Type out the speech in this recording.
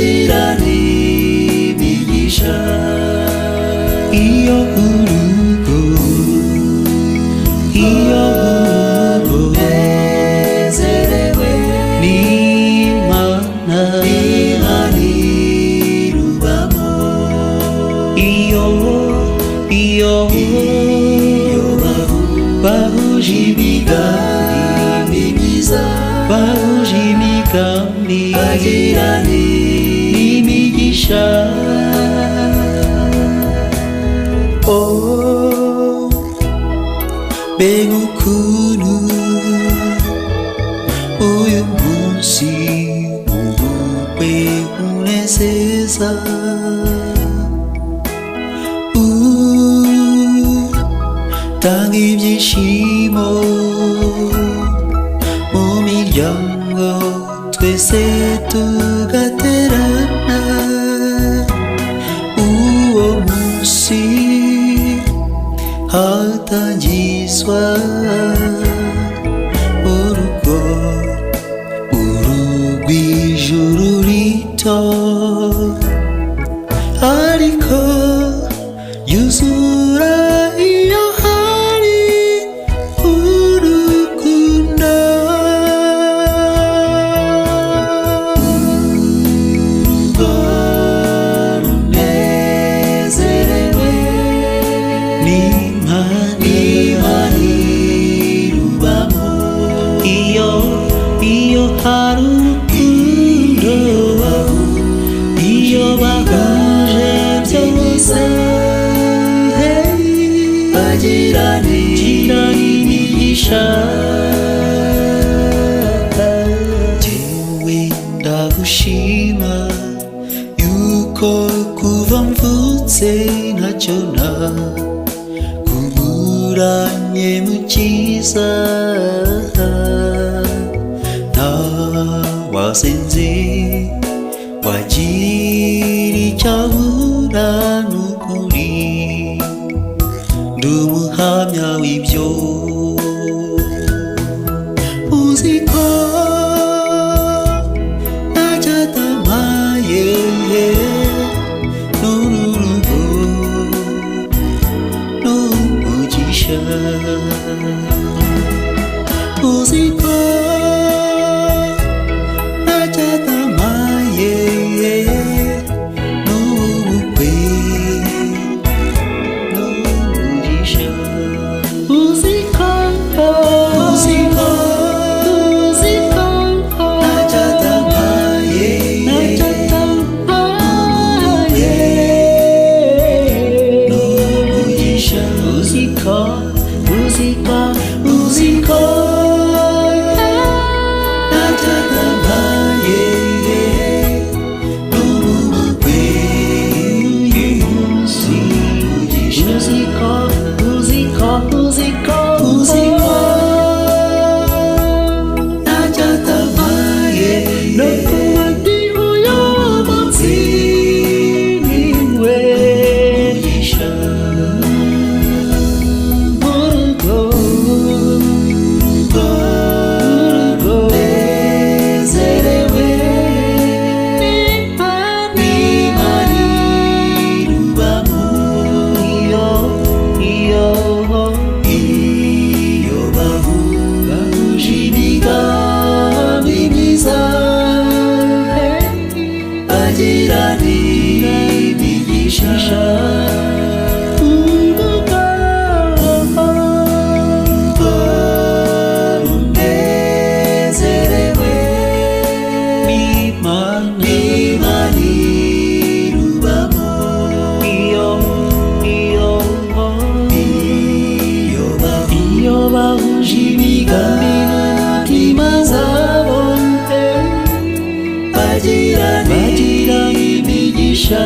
bagirana imigisha. Iyo urugo runezerewe n'Imana irubamo. iyo bahuje imigambi myiza, bahuje imigambi bagirana imigisha. Mbega ukuntu uyu munsi ubukwe unezeza, utanga ibyishimo mu miryango, twese tugaterana. Uwo munsi hatangizwa urugw'ijuru rito, ariko yuzura iyo hari urukundo. urugo runezerewe n'Imana irubamo. iyo hari urukundo, iyo bahuje byose, bagirana imigisha. Jyewe ndagushima yuko kuva mvutse ntacyo kuburanye mukiza, nta wasenze wagira icyo abura. N'ukuri ndi umuhamya w'ibyo. Uziko ntacyo atamaye n'urugo n'umugisha. Uziko ntacyo atamaye n'ubukwe n'umugisha. Uziko ntacyo atamaye n'umugisha. Uziko ntacyo atamaye n'ubukwe n'umugisha. Uziko ntacyo atamaye no kuba ndi uyu munsi niwe mugisha. Runezerewe n'Imana irubamo. iyo bahuje imigambi myiza, bagirana imigisha. urugo runezerewe n'Imana irubamo. iyo bahuje imigambi n'umutima zabo, bagirana imigisha.